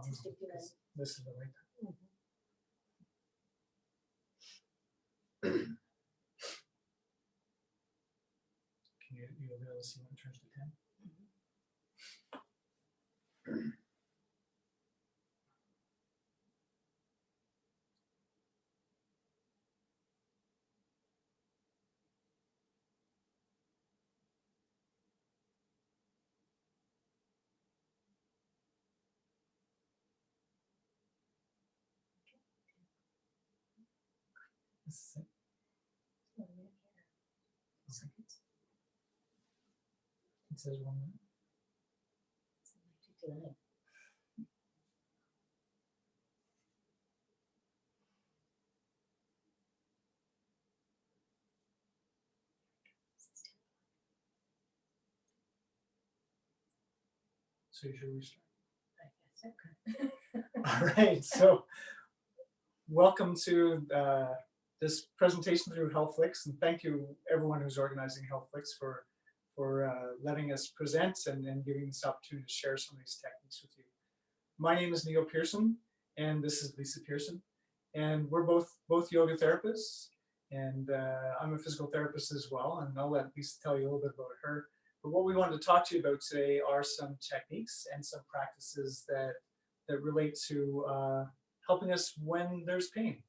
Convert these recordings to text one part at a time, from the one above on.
long as this is the right time. Can you'll be able to see when it turns to 10? This is it. It says 1 minute. So you should restart. I guess okay. All right. So welcome to this presentation through HealthFlix, and thank you everyone who's organizing HealthFlix for letting us present and giving this opportunity to share some of these techniques with you. My name is Neil Pearson, and this is Lisa Pearson, and we're both yoga therapists, and I'm a physical therapist as well, and I'll let Lisa tell you a little bit about her. But what we wanted to talk to you about today are some techniques and some practices that relate to helping us when there's pain.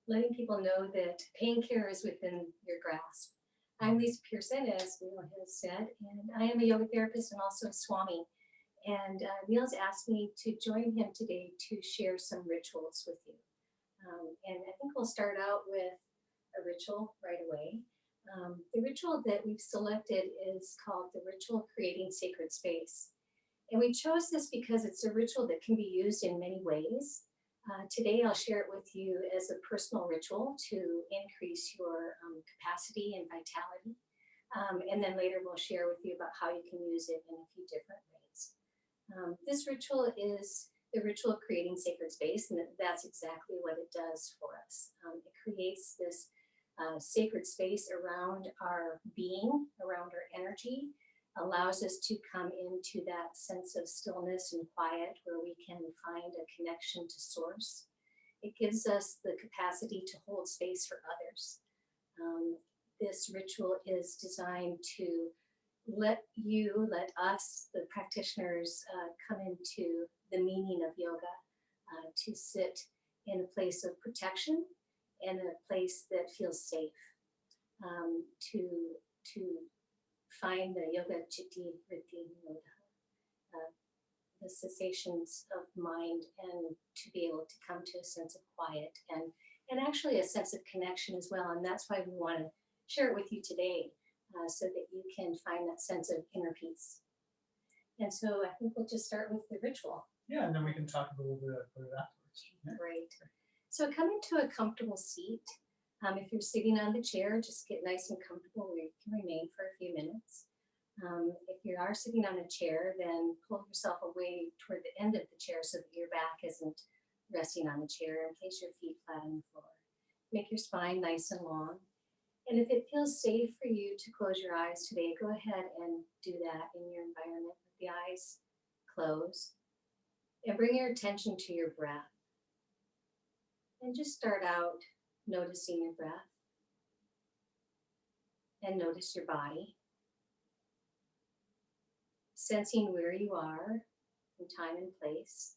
Letting people know that pain care is within your grasp. I'm Lisa Pearson, as Neil has said, and I am a yoga therapist and also a Swami. And Neil's asked me to join him today to share some rituals with you. And I think we'll start out with a ritual right away. The ritual that we've selected is called the ritual of creating sacred space. And we chose this because it's a ritual that can be used in many ways. Today I'll share it with you as a personal ritual to increase your capacity and vitality. And then later we'll share with you about how you can use it in a few different ways. This ritual is the ritual of creating sacred space, and that's exactly what it does for us. It creates this sacred space around our being, around our energy, allows us to come into that sense of stillness and quiet where we can find a connection to source. It gives us the capacity to hold space for others. This ritual is designed to let us, the practitioners, come into the meaning of yoga, to sit in a place of protection and a place that feels safe, to find the yoga chitti vritti nirodha, the cessations of mind, and to be able to come to a sense of quiet and actually a sense of connection as well. And that's why we want to share it with you today, so that you can find that sense of inner peace. And so I think we'll just start with the ritual. Yeah, and then we can talk a little bit about it afterwards. Yeah. Great. So come into a comfortable seat. If you're sitting on the chair, just get nice and comfortable where you can remain for a few minutes. If you are sitting on a chair, then pull yourself away toward the end of the chair so that your back isn't resting on the chair, and place your feet flat on the floor. Make your spine nice and long. And if it feels safe for you to close your eyes today, go ahead and do that in your environment with the eyes closed. And bring your attention to your breath. And just start out noticing your breath. And notice your body. Sensing where you are in time and place.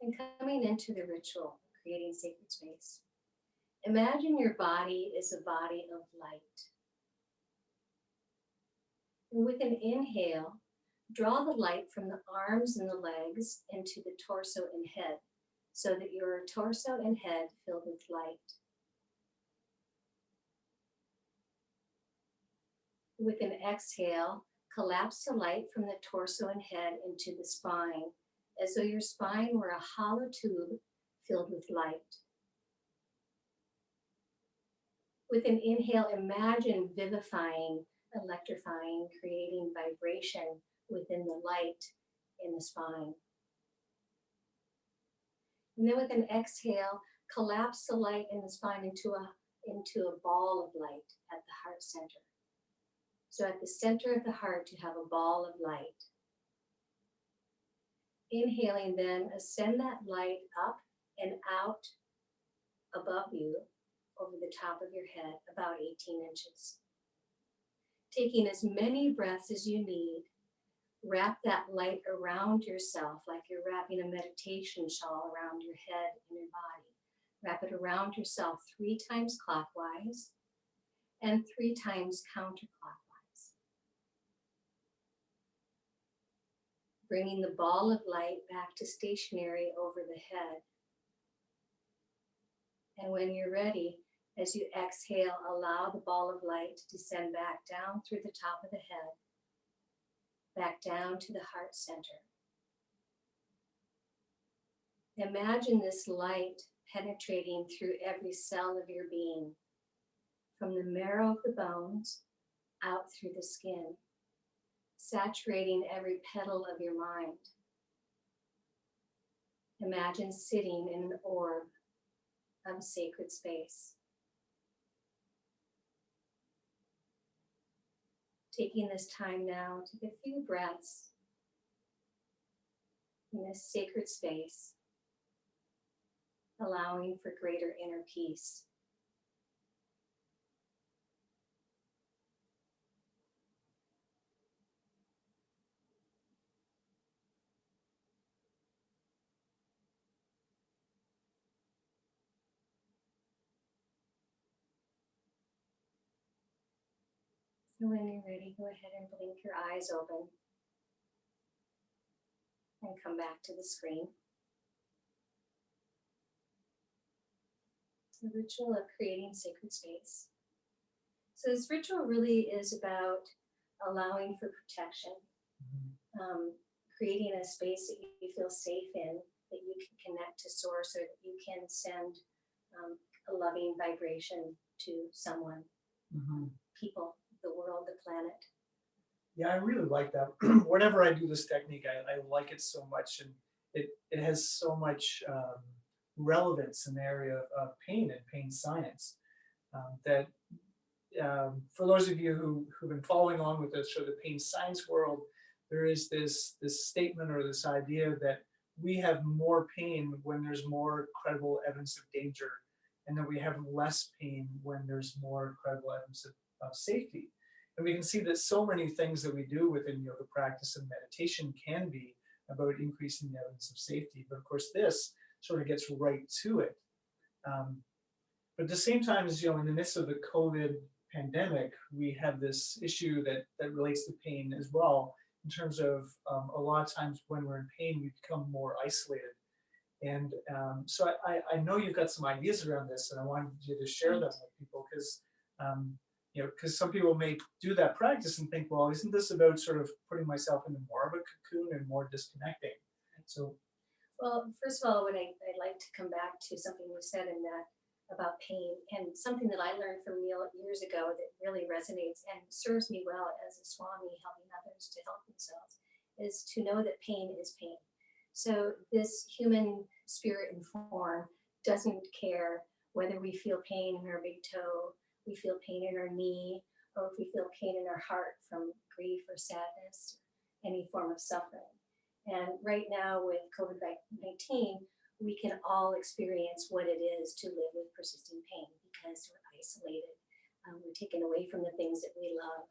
And coming into the ritual, creating sacred space. Imagine your body is a body of light. And with an inhale, draw the light from the arms and the legs into the torso and head, so that your torso and head filled with light. With an exhale, collapse the light from the torso and head into the spine, as though your spine were a hollow tube filled with light. With an inhale, imagine vivifying, electrifying, creating vibration within the light in the spine. And then with an exhale, collapse the light in the spine into a ball of light at the heart center. So at the center of the heart, you have a ball of light. Inhaling, then ascend that light up and out above you over the top of your head, about 18 inches. Taking as many breaths as you need, wrap that light around yourself like you're wrapping a meditation shawl around your head and your body. Wrap it around yourself 3 times clockwise and 3 times counterclockwise. Bringing the ball of light back to stationary over the head. And when you're ready, as you exhale, allow the ball of light to descend back down through the top of the head, back down to the heart center. Imagine this light penetrating through every cell of your being, from the marrow of the bones out through the skin, saturating every petal of your mind. Imagine sitting in an orb of sacred space. Taking this time now to take a few breaths in this sacred space, allowing for greater inner peace. So when you're ready, go ahead and blink your eyes open and come back to the screen. The ritual of creating sacred space. So this ritual really is about allowing for protection, creating a space that you feel safe in, that you can connect to source, or that you can send a loving vibration to someone, people, the world, the planet. Yeah, I really like that. Whenever I do this technique, I like it so much, and it has so much relevance in the area of pain and pain science, that for those of you who've been following along with this, the pain science world, there is this statement or this idea that we have more pain when there's more credible evidence of danger, and that we have less pain when there's more credible evidence of safety. And we can see that so many things that we do within yoga practice and meditation can be about increasing the evidence of safety. But of course, this sort of gets right to it. But at the same time, as in the midst of the COVID pandemic, we have this issue that relates to pain as well, in terms of a lot of times when we're in pain, we become more isolated. And so I know you've got some ideas around this, and I wanted you to share them with people, because because some people may do that practice and think, well, isn't this about sort of putting myself into more of a cocoon and more disconnecting? So, well, first of all, I'd like to come back to something you said in that about pain, and something that I learned from Neil years ago that really resonates and serves me well as a Swami, helping others to help themselves, is to know that pain is pain. So this human spirit and form doesn't care whether we feel pain in our big toe, we feel pain in our knee, or if we feel pain in our heart from grief or sadness, any form of suffering. And right now with COVID-19, we can all experience what it is to live with persistent pain, because we're isolated. We're taken away from the things that we love.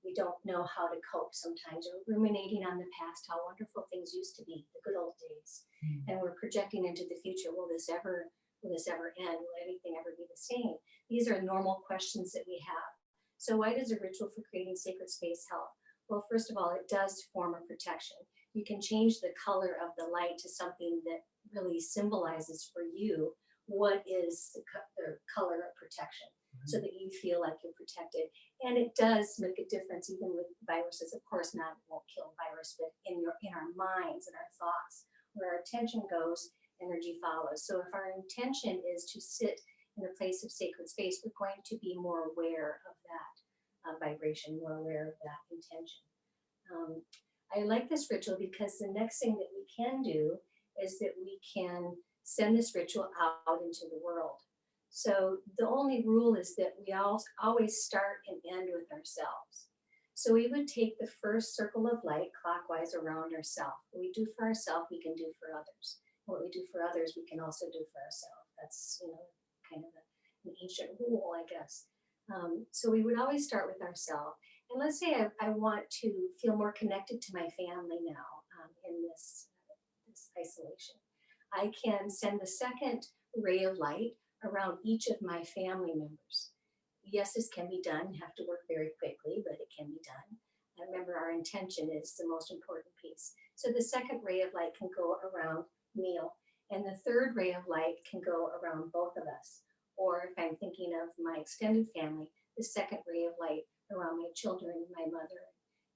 We don't know how to cope sometimes. We're ruminating on the past, how wonderful things used to be, the good old days. And we're projecting into the future. Will this ever end? Will anything ever be the same? These are normal questions that we have. So why does a ritual for creating sacred space help? Well, first of all, it does form a protection. You can change the color of the light to something that really symbolizes for you what is the color of protection, so that you feel like you're protected. And it does make a difference even with viruses. Of course, it won't kill virus, but in our minds and our thoughts, where our attention goes, energy follows. So if our intention is to sit in a place of sacred space, we're going to be more aware of that vibration, more aware of that intention. I like this ritual because the next thing that we can do is that we can send this ritual out into the world. So the only rule is that we always start and end with ourselves. So we would take the first circle of light clockwise around ourselves. What we do for ourselves, we can do for others. What we do for others, we can also do for ourselves. That's, kind of an ancient rule, I guess. So we would always start with ourselves. And let's say I want to feel more connected to my family now in this isolation. I can send the second ray of light around each of my family members. Yes, this can be done. You have to work very quickly, but it can be done. And remember, our intention is the most important piece. So the second ray of light can go around Neil, and the third ray of light can go around both of us. Or if I'm thinking of my extended family, the second ray of light around my children, my mother,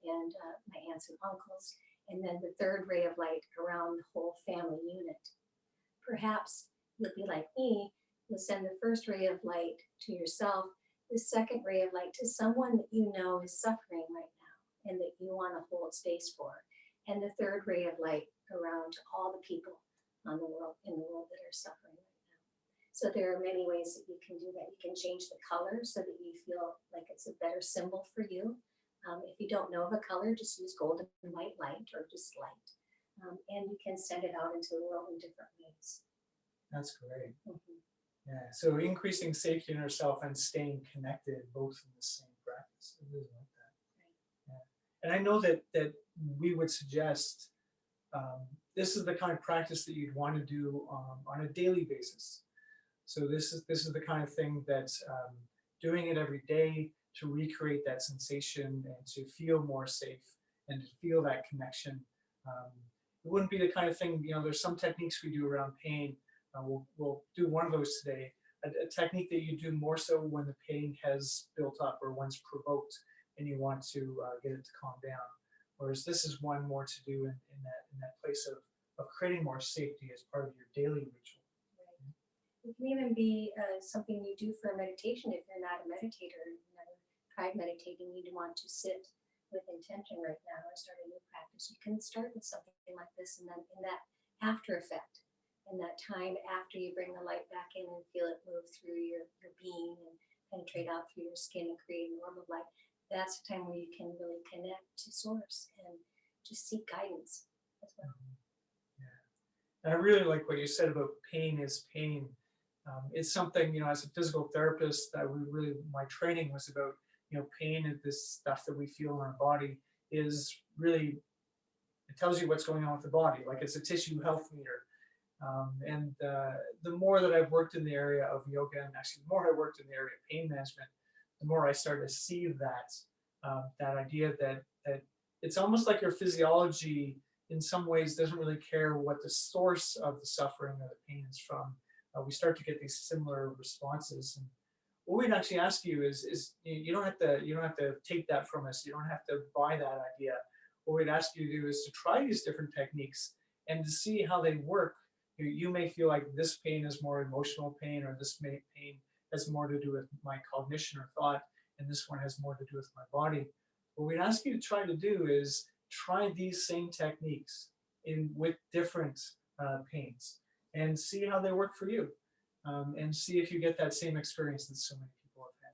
and my aunts and uncles, and then the third ray of light around the whole family unit. Perhaps you'll be like me, you'll send the first ray of light to yourself, the second ray of light to someone that you know is suffering right now and that you want to hold space for, and the third ray of light around all the people in the world that are suffering right now. So there are many ways that you can do that. You can change the color so that you feel like it's a better symbol for you. If you don't know of a color, just use golden and white light or just light. And you can send it out into the world in different ways. That's great. Mm-hmm. Yeah, so increasing safety in ourselves and staying connected both in the same practice. I really like that. Right. Yeah. And I know that we would suggest this is the kind of practice that you'd want to do on a daily basis. So this is the kind of thing that doing it every day to recreate that sensation and to feel more safe and to feel that connection. It wouldn't be the kind of thing, there's some techniques we do around pain. We'll do one of those today, a technique that you do more so when the pain has built up or once provoked and you want to get it to calm down. Whereas this is one more to do in that place of creating more safety as part of your daily ritual. Right. It can even be something you do for meditation if you're not a meditator. You've never tried meditating, you want to sit with intention right now or start a new practice. You can start with something like this, and then in that after effect, in that time after you bring the light back in and feel it move through your being and penetrate out through your skin and create a normal light, that's the time where you can really connect to source and just seek guidance as well. Yeah. And I really like what you said about pain is pain. It's something, as a physical therapist, my training was about, pain and this stuff that we feel in our body is really, it tells you what's going on with the body, like it's a tissue health meter. And the more that I've worked in the area of yoga, and actually the more I worked in the area of pain management, the more I started to see that idea that it's almost like your physiology in some ways doesn't really care what the source of the suffering or the pain is from. We start to get these similar responses. And what we'd actually ask you is you don't have to take that from us. You don't have to buy that idea. What we'd ask you to do is to try these different techniques and to see how they work. You may feel like this pain is more emotional pain, or this pain has more to do with my cognition or thought, and this one has more to do with my body. What we'd ask you to try to do is try these same techniques with different pains and see how they work for you, and see if you get that same experience that so many people have had.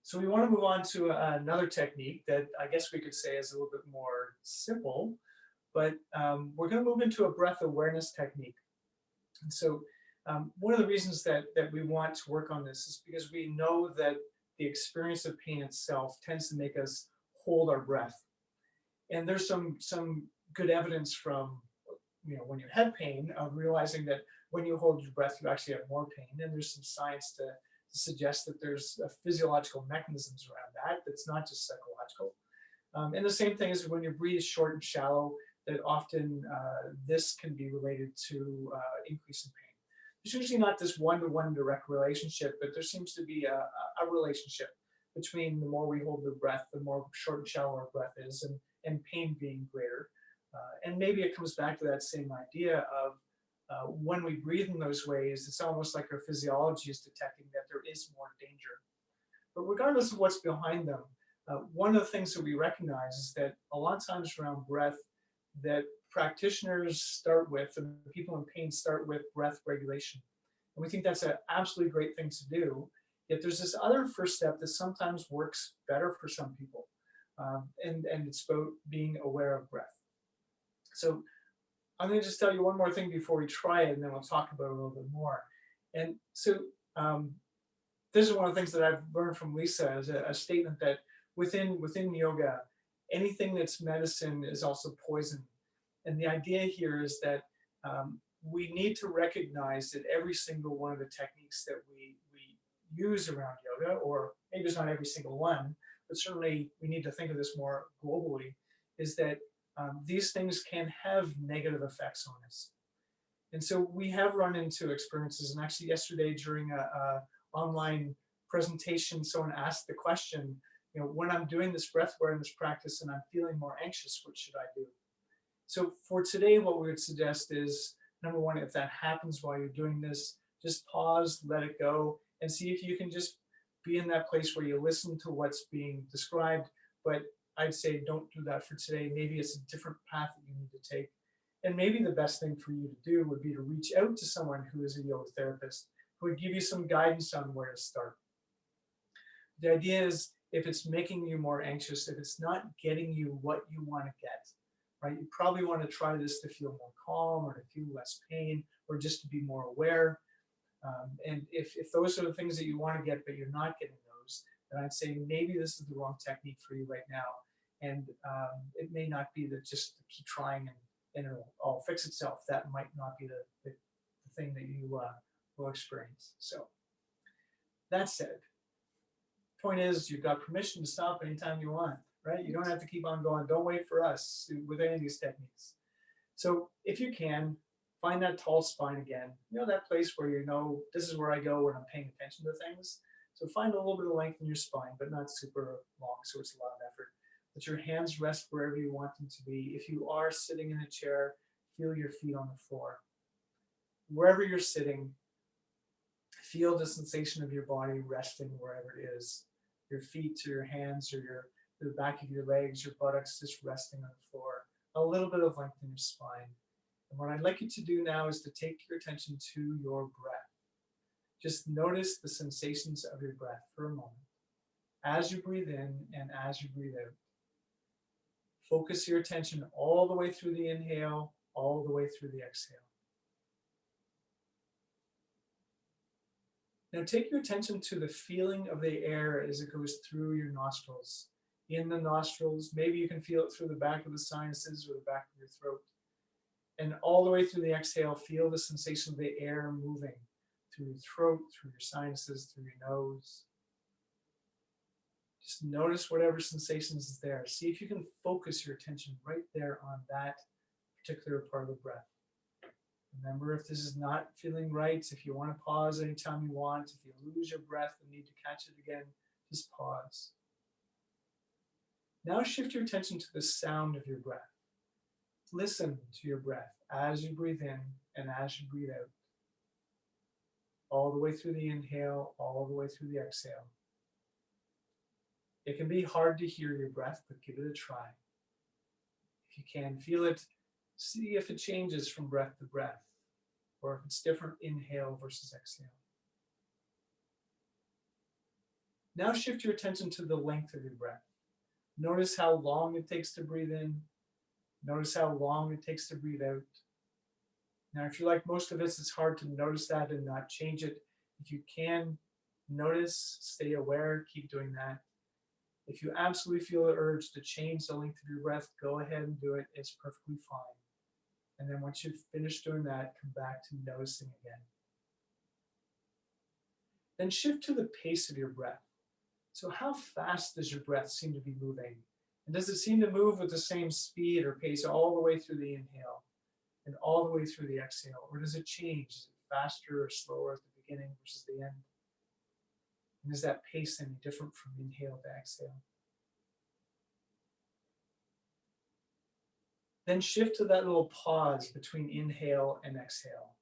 So we want to move on to another technique that I guess we could say is a little bit more simple, but we're going to move into a breath awareness technique. And so one of the reasons that we want to work on this is because we know that the experience of pain itself tends to make us hold our breath. And there's some good evidence from, when you have pain, of realizing that when you hold your breath, you actually have more pain. And there's some science to suggest that there's physiological mechanisms around that. That's not just psychological. And the same thing is when you breathe short and shallow, that often this can be related to increase in pain. There's usually not this one-to-one direct relationship, but there seems to be a relationship between the more we hold the breath, the more short and shallow our breath is, and pain being greater. And maybe it comes back to that same idea of when we breathe in those ways, it's almost like our physiology is detecting that there is more danger. But regardless of what's behind them, one of the things that we recognize is that a lot of times around breath, that practitioners start with, and people in pain start with breath regulation. And we think that's an absolutely great thing to do. Yet there's this other first step that sometimes works better for some people. And it's about being aware of breath. So I'm going to just tell you one more thing before we try it, and then we'll talk about it a little bit more. And so this is one of the things that I've learned from Lisa, as a statement that within yoga, anything that's medicine is also poison. And the idea here is that we need to recognize that every single one of the techniques that we use around yoga, or maybe it's not every single one, but certainly we need to think of this more globally, is that these things can have negative effects on us. And so we have run into experiences, and actually yesterday during a online presentation, someone asked the question, when I'm doing this breath awareness practice and I'm feeling more anxious, what should I do? So for today, what we would suggest is, number one, if that happens while you're doing this, just pause, let it go, and see if you can just be in that place where you listen to what's being described. But I'd say don't do that for today. Maybe it's a different path that you need to take. And maybe the best thing for you to do would be to reach out to someone who is a yoga therapist who would give you some guidance on where to start. The idea is, if it's making you more anxious, if it's not getting you what you want to get, right? You probably want to try this to feel more calm, or to feel less pain, or just to be more aware. And if those are the things that you want to get, but you're not getting those, then I'd say maybe this is the wrong technique for you right now. And it may not be that just to keep trying and it'll all fix itself. That might not be the thing that you will experience. So that said, point is, you've got permission to stop anytime you want, right? You don't have to keep on going. Don't wait for us with any of these techniques. So if you can, find that tall spine again. That place where this is where I go when I'm paying attention to things. So find a little bit of length in your spine, but not super long, so it's a lot of effort. Let your hands rest wherever you want them to be. If you are sitting in a chair, feel your feet on the floor. Wherever you're sitting, feel the sensation of your body resting wherever it is. Your feet or your hands, or the back of your legs, your buttocks just resting on the floor. A little bit of length in your spine. And what I'd like you to do now is to take your attention to your breath. Just notice the sensations of your breath for a moment, as you breathe in and as you breathe out. Focus your attention all the way through the inhale, all the way through the exhale. Now take your attention to the feeling of the air as it goes through your nostrils. In the nostrils, maybe you can feel it through the back of the sinuses or the back of your throat. And all the way through the exhale, feel the sensation of the air moving through your throat, through your sinuses, through your nose. Just notice whatever sensations is there. See if you can focus your attention right there on that particular part of the breath. Remember, if this is not feeling right, if you want to pause anytime you want, if you lose your breath and need to catch it again, just pause. Now shift your attention to the sound of your breath. Listen to your breath as you breathe in and as you breathe out. All the way through the inhale, all the way through the exhale. It can be hard to hear your breath, but give it a try. If you can feel it, see if it changes from breath to breath, or if it's different inhale versus exhale. Now shift your attention to the length of your breath. Notice how long it takes to breathe in. Notice how long it takes to breathe out. Now, if you're like most of us, it's hard to notice that and not change it. If you can notice, stay aware, keep doing that. If you absolutely feel the urge to change the length of your breath, go ahead and do it. It's perfectly fine. And then once you've finished doing that, come back to noticing again. Then shift to the pace of your breath. So how fast does your breath seem to be moving? And does it seem to move with the same speed or pace all the way through the inhale and all the way through the exhale? Or does it change? Is it faster or slower at the beginning versus the end? And is that pace any different from inhale to exhale? Then shift to that little pause between inhale and exhale.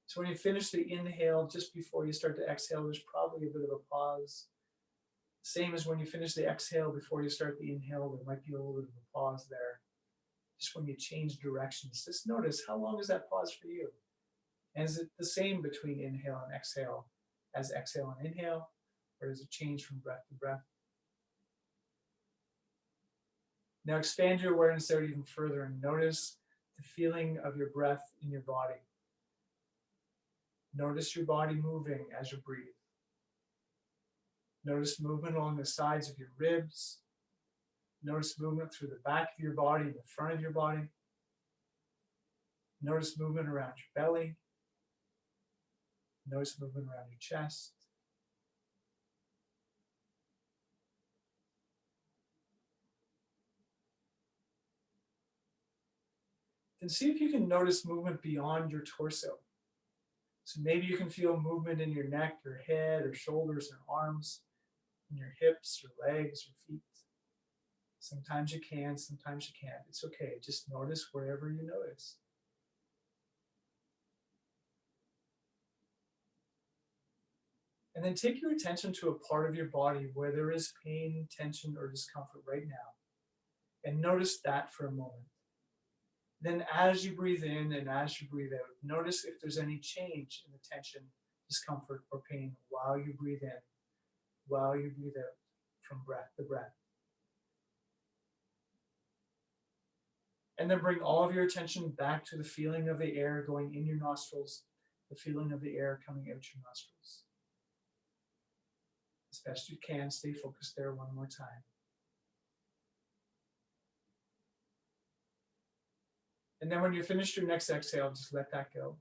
So when you finish the inhale, just before you start to exhale, there's probably a bit of a pause. Same as when you finish the exhale before you start the inhale, there might be a little bit of a pause there. Just when you change directions, just notice how long is that pause for you? And is it the same between inhale and exhale as exhale and inhale, or does it change from breath to breath? Now expand your awareness out even further and notice the feeling of your breath in your body. Notice your body moving as you breathe. Notice movement along the sides of your ribs. Notice movement through the back of your body, the front of your body. Notice movement around your belly. Notice movement around your chest. Then see if you can notice movement beyond your torso. So maybe you can feel movement in your neck, your head, or shoulders, or arms, in your hips, or legs, or feet. Sometimes you can, sometimes you can't. It's okay. Just notice wherever you notice. And then take your attention to a part of your body where there is pain, tension, or discomfort right now. And notice that for a moment. Then as you breathe in and as you breathe out, notice if there's any change in the tension, discomfort, or pain while you breathe in, while you breathe out from breath to breath. And then bring all of your attention back to the feeling of the air going in your nostrils, the feeling of the air coming out your nostrils. As best you can, stay focused there one more time. And then when you finish your next exhale, just let that go.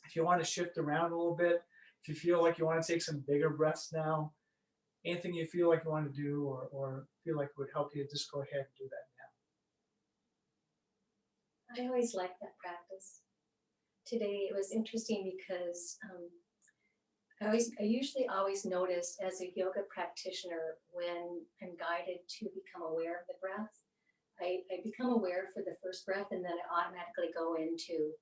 If you want to shift around a little bit, if you feel like you want to take some bigger breaths now, anything you feel like you want to do or feel like would help you, just go ahead and do that now. I always like that practice. Today it was interesting because I usually always notice as a yoga practitioner when I'm guided to become aware of the breath. I become aware for the first breath and then I automatically go into,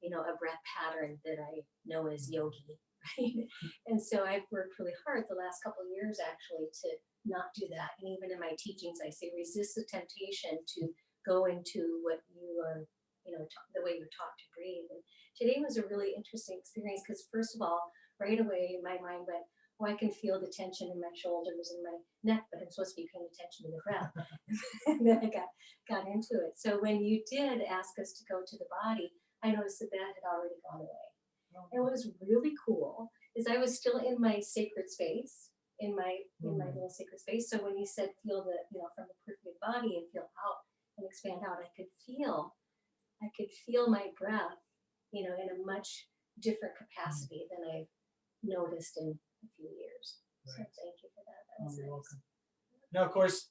a breath pattern that I know as yogi, right? And so I've worked really hard the last couple of years actually to not do that. And even in my teachings, I say resist the temptation to go into what you are, the way you're taught to breathe. And today was a really interesting experience because first of all, right away my mind went, oh, I can feel the tension in my shoulders and my neck, but I'm supposed to be paying attention to the breath. And then I got into it. So when you did ask us to go to the body, I noticed that had already gone away. And what was really cool is I was still in my sacred space, in my little sacred space. So when you said feel the, from the periphery of the body and feel out and expand out, I could feel my breath, in a much different capacity than I've noticed in a few years. Right. So thank you for that. That was you're nice. welcome. Now, of course,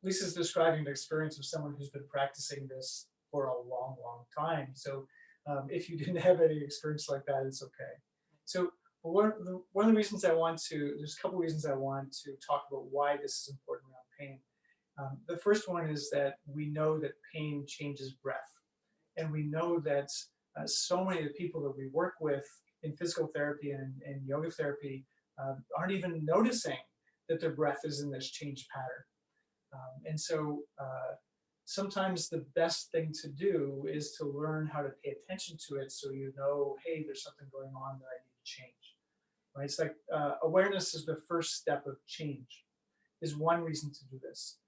Lisa's describing the experience of someone who's been practicing this for a long, long time. So if you didn't have any experience like that, it's okay. So one of the reasons there's a couple reasons I want to talk about why this is important around pain. The first one is that we know that pain changes breath. And we know that so many of the people that we work with in physical therapy and yoga therapy aren't even noticing that their breath is in this change pattern. And so sometimes the best thing to do is to learn how to pay attention to it so you know, hey, there's something going on that I need to change. Right? It's like awareness is the first step of change, is one reason to do this.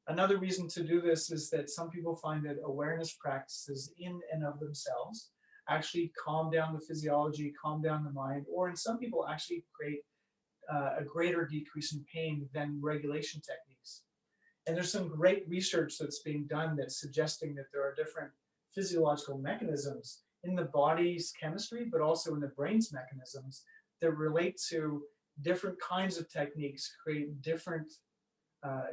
Another reason to do this is that some people find that awareness practices in and of themselves actually calm down the physiology, calm down the mind, or in some people actually create a greater decrease in pain than regulation techniques. And there's some great research that's being done that's suggesting that there are different physiological mechanisms in the body's chemistry, but also in the brain's mechanisms that relate to different kinds of techniques, create different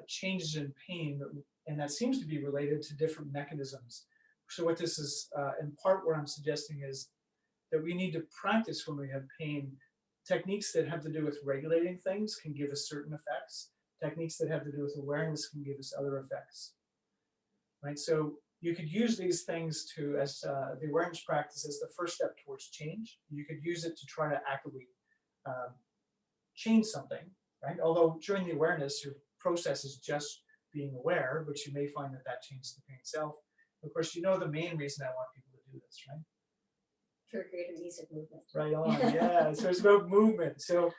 changes in pain, and that seems to be related to different mechanisms. So what this is, in part what I'm suggesting is that we need to practice when we have pain. Techniques that have to do with regulating things can give us certain effects. Techniques that have to do with awareness can give us other effects. Right? So you could use these things as the awareness practice as the first step towards change. You could use it to try to actively change something, right? Although during the awareness, your process is just being aware, but you may find that changes the pain itself. Of course, the main reason I want people to do this, right? For a greater ease of movement. Right on. Yeah. So it's about movement. So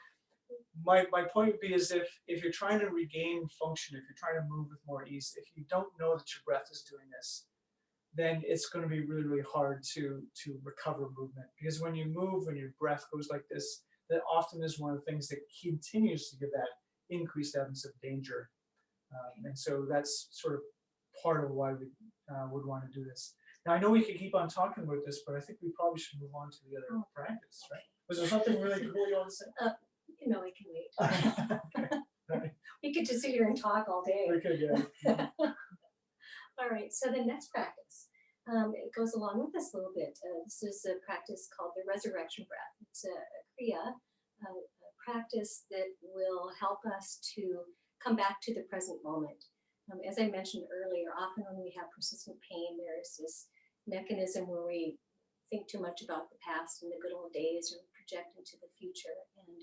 my point would be is if you're trying to regain function, if you're trying to move with more ease, if you don't know that your breath is doing this, then it's going to be really, really hard to recover movement. Because when you move, when your breath goes like this, that often is one of the things that continues to give that increased evidence of danger. And so that's sort of part of why we would want to do this. Now, I know we could keep on talking about this, but I think we probably should move on to the other practice, right? Was there something really cool you want to say? We can wait. Okay. All right. We could just sit here and talk all day. We could, yeah. All right, so the next practice, it goes along with this a little bit. This is a practice called the resurrection breath. It's a Kriya, a practice that will help us to come back to the present moment. As I mentioned earlier, often when we have persistent pain, there's this mechanism where we think too much about the past and the good old days or project into the future. And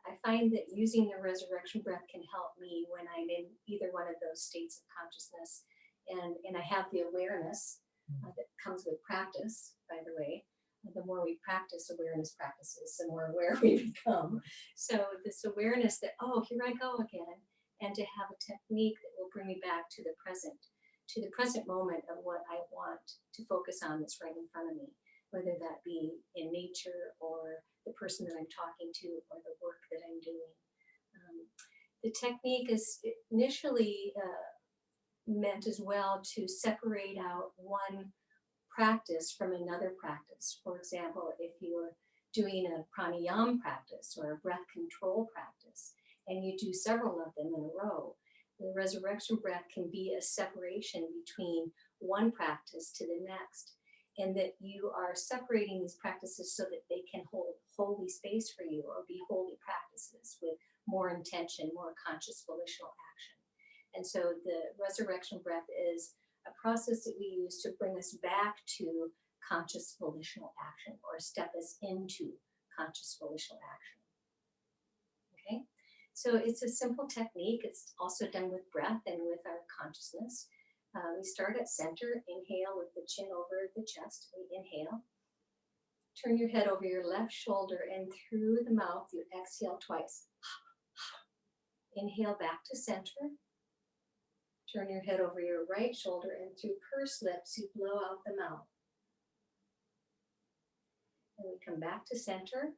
I find that using the resurrection breath can help me when I'm in either one of those states of consciousness. And I have the awareness that comes with practice, by the way. The more we practice awareness practices, the more aware we become. So this awareness that, oh, here I go again, and to have a technique that will bring me back to the present moment of what I want to focus on that's right in front of me, whether that be in nature or the person that I'm talking to or the work that I'm doing. The technique is initially meant as well to separate out one practice from another practice. For example, if you're doing a pranayama practice or a breath control practice, and you do several of them in a row, the resurrection breath can be a separation between one practice to the next, and that you are separating these practices so that they can hold holy space for you or be holy practices with more intention, more conscious volitional action. And so the resurrection breath is a process that we use to bring us back to conscious volitional action or step us into conscious volitional action. Okay? So it's a simple technique. It's also done with breath and with our consciousness. We start at center, inhale with the chin over the chest. We inhale. Turn your head over your left shoulder, and through the mouth, you exhale twice. Inhale back to center. Turn your head over your right shoulder, and through pursed lips, you blow out the mouth. And we come back to center,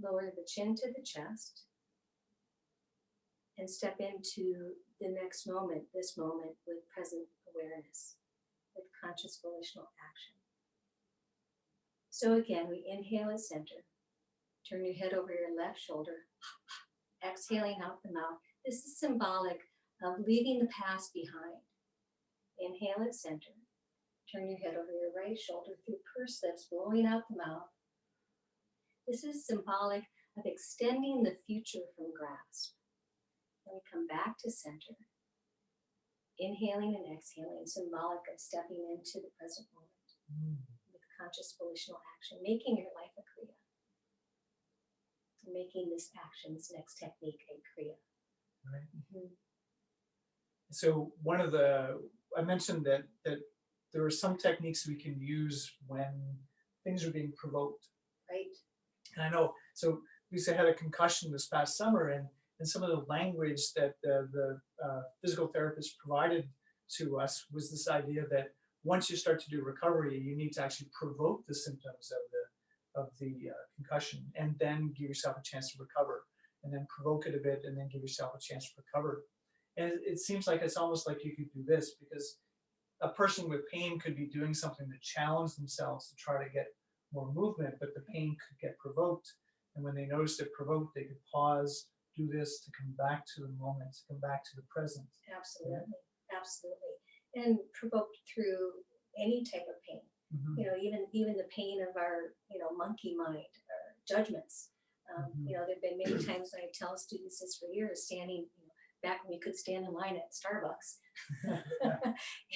lower the chin to the chest, and step into the next moment, this moment, with present awareness, with conscious volitional action. So again, we inhale at center. Turn your head over your left shoulder, exhaling out the mouth. This is symbolic of leaving the past behind. Inhale at center. Turn your head over your right shoulder through pursed lips, blowing out the mouth. This is symbolic of extending the future from grasp. Then we come back to center. Inhaling and exhaling, symbolic of stepping into the present moment with conscious volitional action, making your life a Kriya. Making this action, this next technique, a Kriya. Right. Mm-hmm. So I mentioned that there are some techniques we can use when things are being provoked. Right. And I know, so Lisa had a concussion this past summer, and some of the language that the physical therapist provided to us was this idea that once you start to do recovery, you need to actually provoke the symptoms of the concussion, and then give yourself a chance to recover, and then provoke it a bit, and then give yourself a chance to recover. And it seems like it's almost like you could do this, because a person with pain could be doing something to challenge themselves to try to get more movement, but the pain could get provoked. And when they noticed it provoked, they could pause, do this to come back to the moment, to come back to the present. Absolutely, absolutely. And provoked through any type of pain. Mm-hmm. You know, even the pain of our, monkey mind or judgments. There have been many times when I tell students this for years, standing, back when we could stand in line at Starbucks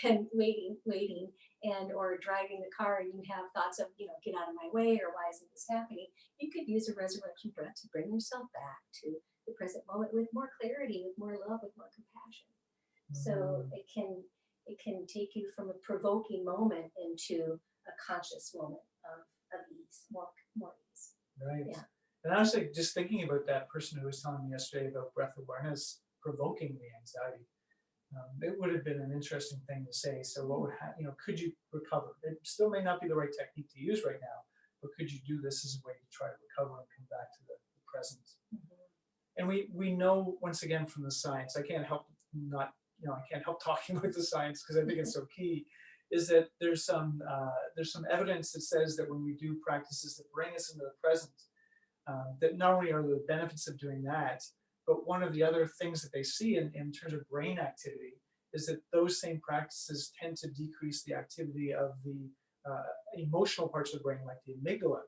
and waiting, and or driving the car, and you have thoughts of, get out of my way, or why isn't this happening? You could use a resurrection breath to bring yourself back to the present moment with more clarity, with more love, with more compassion. So it can take you from a provoking moment into a conscious moment of of ease, more ease. Right. Yeah. And I was like, just thinking about that person who was telling me yesterday about breath awareness provoking the anxiety. It would have been an interesting thing to say. So what would could you recover? It still may not be the right technique to use right now, but could you do this as a way to try to recover and come back to the present? And we know, once again, from the science, I can't help talking about the science because I think it's so key, is that there's some evidence that says that when we do practices that bring us into the present, that not only are the benefits of doing that, but one of the other things that they see in terms of brain activity is that those same practices tend to decrease the activity of the emotional parts of the brain, like the amygdala.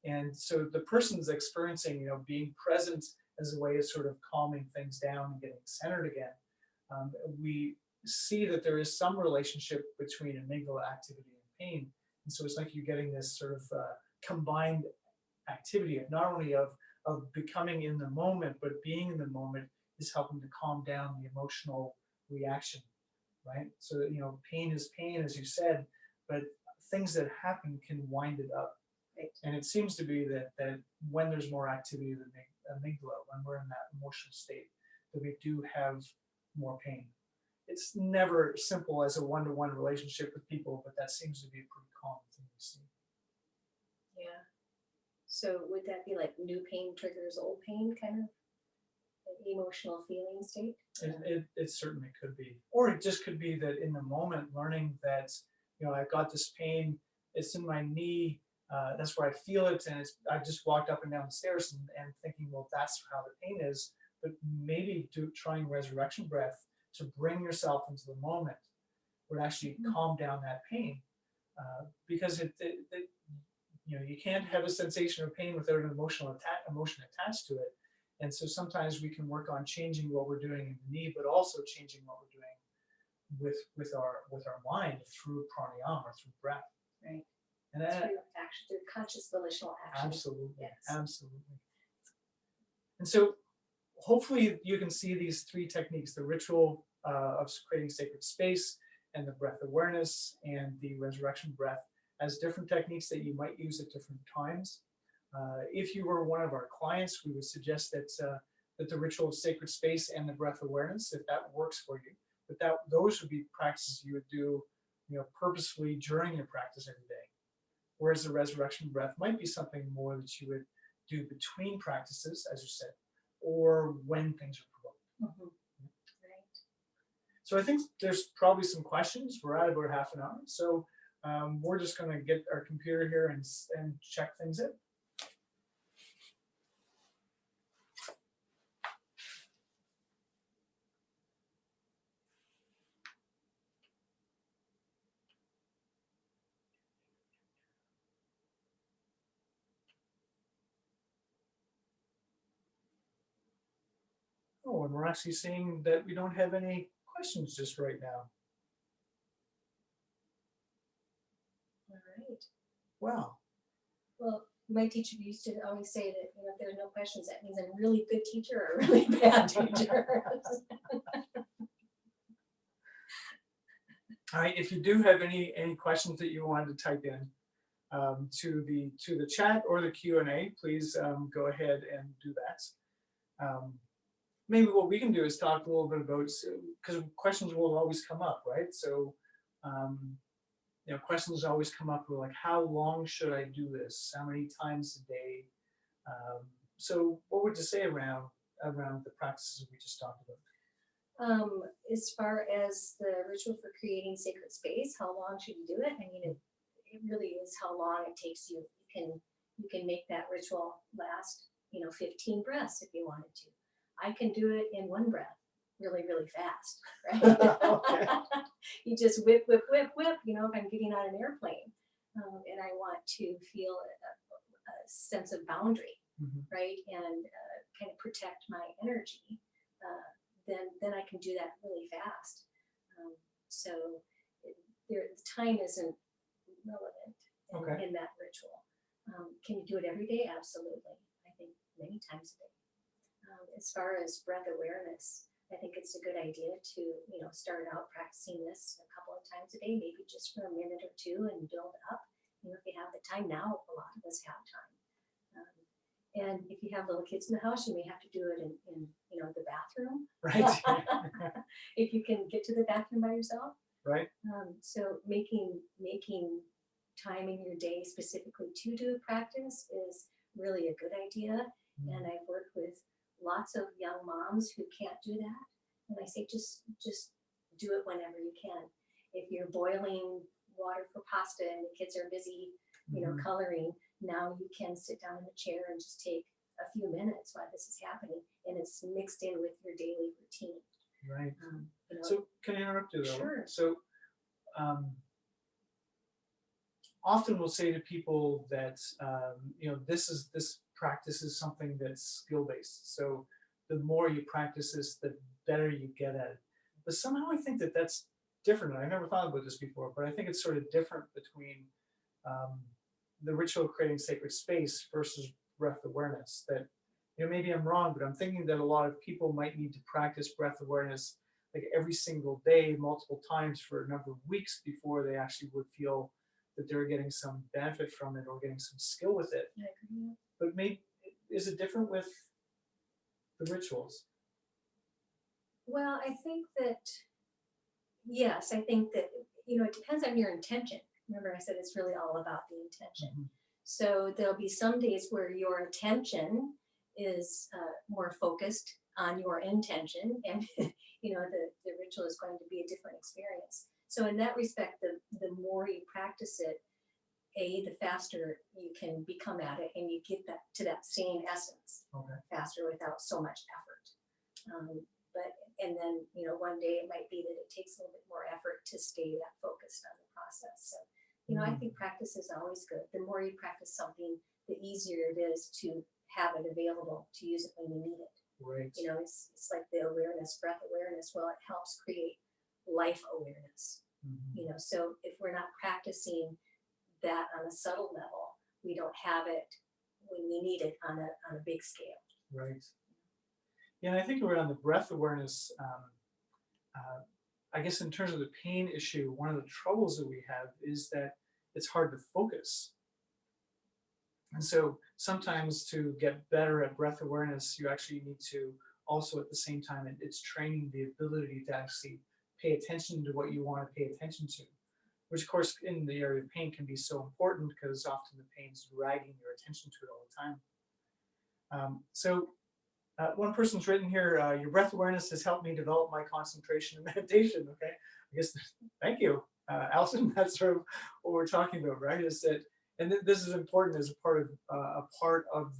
And so the person's experiencing, being present as a way of sort of calming things down and getting centered again. We see that there is some relationship between amygdala activity and pain. And so it's like you're getting this sort of combined activity of not only of becoming in the moment, but being in the moment is helping to calm down the emotional reaction, right? So that, pain is pain, as you said, but things that happen can wind it up. Right. And it seems to be that when there's more activity of the amygdala, when we're in that emotional state, that we do have more pain. It's never simple as a one-to-one relationship with people, but that seems to be a pretty common thing to see. Yeah. So would that be like new pain triggers old pain, kind of an emotional feeling state? It certainly could be. Or it just could be that in the moment, learning that, I've got this pain, it's in my knee, that's where I feel it, and I just walked up and down the stairs and thinking, well, that's how the pain is. But maybe trying resurrection breath to bring yourself into the moment would actually calm down that pain. Because you can't have a sensation of pain without an emotion attached to it. And so sometimes we can work on changing what we're doing in the knee, but also changing what we're doing with our mind through pranayama or through breath. Right. And that, through conscious volitional action. absolutely, Yes. absolutely. And so hopefully you can see these three techniques: the ritual of creating sacred space, and the breath awareness, and the resurrection breath, as different techniques that you might use at different times. If you were one of our clients, we would suggest that the ritual of sacred space and the breath awareness, if that works for you, but those would be practices you would do, purposefully during your practice every day. Whereas the resurrection breath might be something more that you would do between practices, as you said, or when things are provoked. Right. So I think there's probably some questions. We're at about half an hour, so we're just going to get our computer here and check things in. Oh, and we're actually seeing that we don't have any questions just right now. All right. Wow. Well, my teacher used to always say that, if there's no questions, that means I'm a really good teacher or a really bad teacher. All right. If you do have any questions that you wanted to type in to the chat or the Q&A, please go ahead and do that. Maybe what we can do is talk a little bit about, because questions will always come up, right? So, questions always come up with like, how long should I do this? How many times a day? So what would you say around the practices we just talked about? As far as the ritual for creating sacred space, how long should you do it? I mean, it really is how long it takes you. You can make that ritual last, 15 breaths if you wanted to. I can do it in one breath, really, really fast, right? Okay. You just whip, whip, whip, whip, if I'm getting on an airplane and I want to feel a sense of boundary, right? And kind of protect my energy, then I can do that really fast. So the time isn't relevant in that ritual. Can you do it every day? Absolutely. I think many times a day. As far as breath awareness, I think it's a good idea to, start out practicing this a couple of times a day, maybe just for a minute or two and build up, if you have the time now, a lot of us have time. And if you have little kids in the house, you may have to do it in the bathroom. Right. If you can get to the bathroom by yourself. Right. So making time in your day specifically to do practice is really a good idea. And I've worked with lots of young moms who can't do that. And I say, just do it whenever you can. If you're boiling water for pasta and the kids are busy, coloring, now you can sit down in a chair and just take a few minutes while this is happening, and it's mixed in with your daily routine. Right. So can I interrupt you though? Sure. So often we'll say to people that this practice is something that's skill-based. So the more you practice this, the better you get at it. But somehow I think that that's different. I never thought about this before, but I think it's sort of different between the ritual of creating sacred space versus breath awareness. That, maybe I'm wrong, but I'm thinking that a lot of people might need to practice breath awareness like every single day, multiple times for a number of weeks before they actually would feel that they're getting some benefit from it or getting some skill with it. I agree. But maybe, is it different with the rituals? Well, I think that, yes, it depends on your intention. Remember, I said it's really all about the intention. So there'll be some days where your attention is more focused on your intention, and the ritual is going to be a different experience. So in that respect, the more you practice it, the faster you can become at it, and you get to that same essence faster without so much effort. And then one day it might be that it takes a little bit more effort to stay that focused on the process. So I think practice is always good. The more you practice something, the easier it is to have it available to use it when you need it. Right. It's like the awareness, breath awareness. Well, it helps create life awareness. So if we're not practicing that on a subtle level, we don't have it when we need it on a big scale. Right. Yeah, and I think around the breath awareness, I guess in terms of the pain issue, one of the troubles that we have is that it's hard to focus. And so sometimes to get better at breath awareness, you actually need to also at the same time, it's training the ability to actually pay attention to what you want to pay attention to, which of course in the area of pain can be so important because often the pain's dragging your attention to it all the time. One person's written here, your breath awareness has helped me develop my concentration and meditation. Okay, I guess, thank you, Alison. That's sort of what we're talking about, right? Is that, and this is important as a part of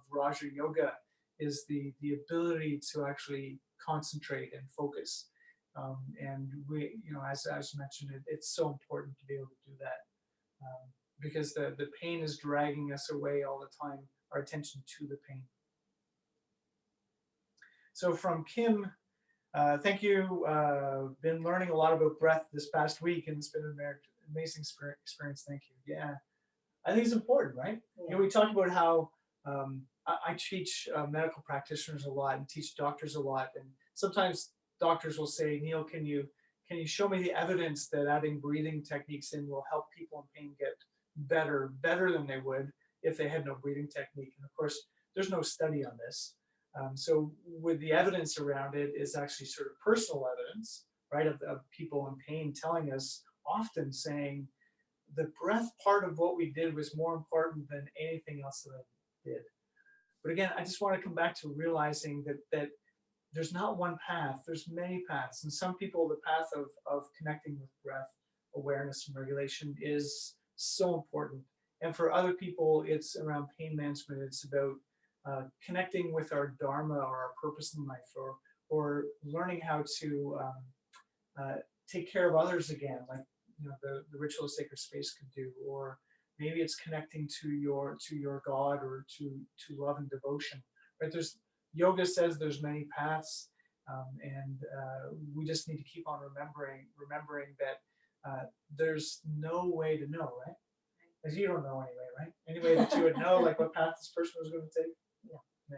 Raja Yoga, is the ability to actually concentrate and focus. And we, as mentioned, it's so important to be able to do that because the pain is dragging us away all the time, our attention to the pain. So from Kim, thank you. Been learning a lot about breath this past week, and it's been an amazing experience. Thank you. Yeah, I think it's important, right? Yeah. We talked about how I teach medical practitioners a lot and teach doctors a lot, and sometimes doctors will say, Neil, can you show me the evidence that adding breathing techniques in will help people in pain get better than they would if they had no breathing technique? And of course, there's no study on this. So with the evidence around it is actually sort of personal evidence, right, of people in pain telling us, often saying, the breath part of what we did was more important than anything else that I did. But again, I just want to come back to realizing that there's not one path, there's many paths. And some people, the path of connecting with breath awareness and regulation is so important. And for other people, it's around pain management. It's about connecting with our dharma or our purpose in life, or learning how to take care of others again, like the ritual of sacred space could do, or maybe it's connecting to your God or to love and devotion. Right? There's yoga says there's many paths, and we just need to keep on remembering that there's no way to know, right? As you don't know anyway, right? Any way that you would know, like what path this person was going to take. Nah,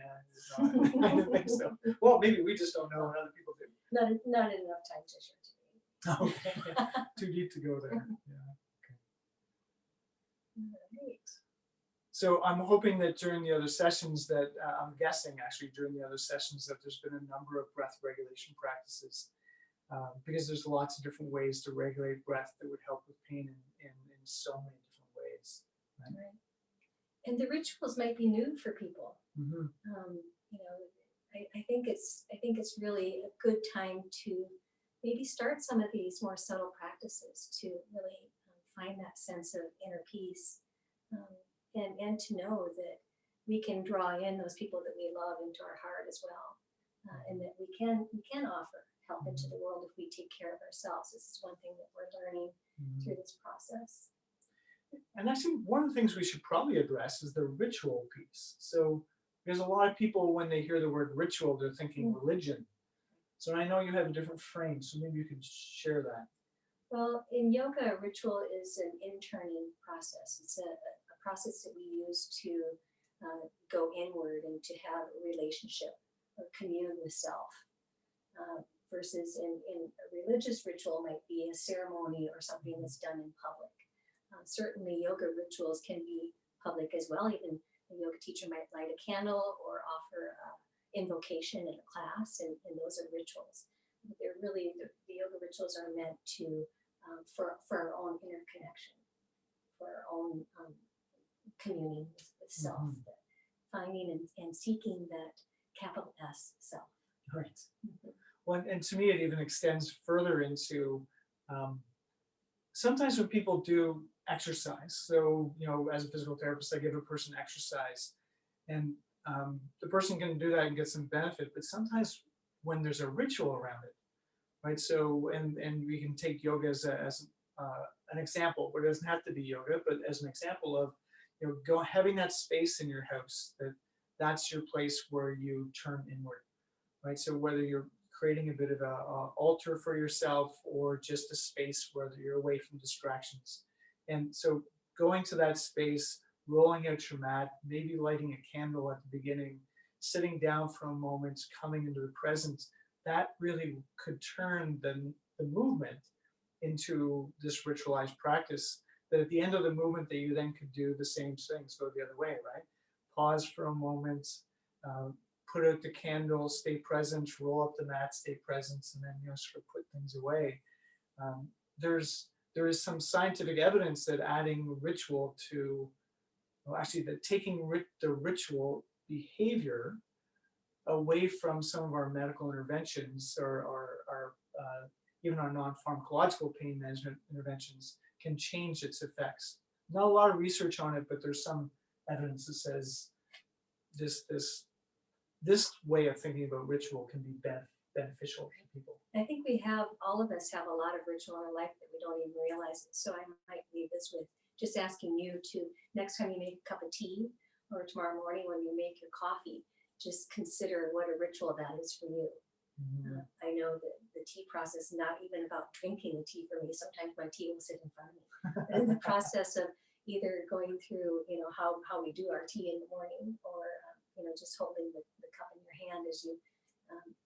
I didn't think so. Well, maybe we just don't know what other people do. Not enough time to share today. Okay. Too deep to go there. Yeah. Okay. Right. So I'm hoping that during the other sessions that, I'm guessing actually during the other sessions that there's been a number of breath regulation practices, because there's lots of different ways to regulate breath that would help with pain in so many different ways. Right? Right. And the rituals might be new for people. Mhm. You know, I think it's really a good time to maybe start some of these more subtle practices to really find that sense of inner peace, um, and to know that we can draw in those people that we love into our heart as well, and that we can offer help into the world if we take care of ourselves. This is one thing that we're learning through this process. And I think one of the things we should probably address is the ritual piece. So, because a lot of people, when they hear the word ritual, they're thinking religion. So I know you have a different frame, so maybe you could share that. Well, in yoga, a ritual is an interning process. It's a process that we use to go inward and to have a relationship or commune with self. Versus in a religious ritual might be a ceremony or something that's done in public. Certainly yoga rituals can be public as well. Even a yoga teacher might light a candle or offer invocation in a class, and those are rituals. But they're really, the yoga rituals are meant to, for our own inner connection, for our own communing with self, finding and seeking that capital S self. Right. Well, and to me, it even extends further into, sometimes when people do exercise, so, as a physical therapist, I give a person exercise, and the person can do that and get some benefit, but sometimes when there's a ritual around it, right? So, and we can take yoga as an example, but it doesn't have to be yoga, but as an example of, having that space in your house, that's your place where you turn inward, right? So whether you're creating a bit of a altar for yourself or just a space where you're away from distractions. And so going to that space, rolling out your mat, maybe lighting a candle at the beginning, sitting down for a moment, coming into the present, that really could turn the movement into this ritualized practice that at the end of the movement that you then could do the same things, go the other way, right? Pause for a moment, put out the candle, stay present, roll up the mat, stay present, and then sort of put things away. There is some scientific evidence that adding ritual to, well, actually, that taking the ritual behavior away from some of our medical interventions or even our non-pharmacological pain management interventions can change its effects. Not a lot of research on it, but there's some evidence that says this way of thinking about ritual can be beneficial for people. I think all of us have a lot of ritual in our life that we don't even realize it. So I might leave this with just asking you to, next time you make a cup of tea or tomorrow morning when you make your coffee, just consider what a ritual that is for you. I know that the tea process is not even about drinking the tea for me. Sometimes my tea will sit in front of me. And the process of either going through, how we do our tea in the morning or, just holding the cup in your hand as you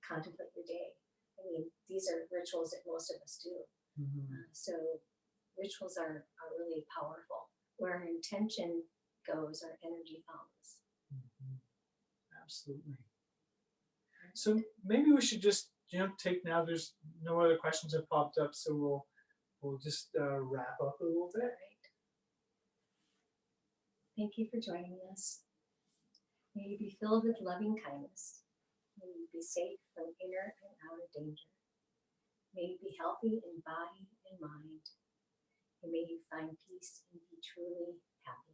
contemplate your day. I mean, these are rituals that most of us do. So rituals are really powerful. Where our intention goes, our energy follows. Absolutely. So maybe we should just take now. There's no other questions have popped up, so we'll just wrap up a little bit. Right. Thank you for joining us. May you be filled with loving kindness. May you be safe from inner and outer danger. May you be healthy in body and mind. And may you find peace and be truly happy.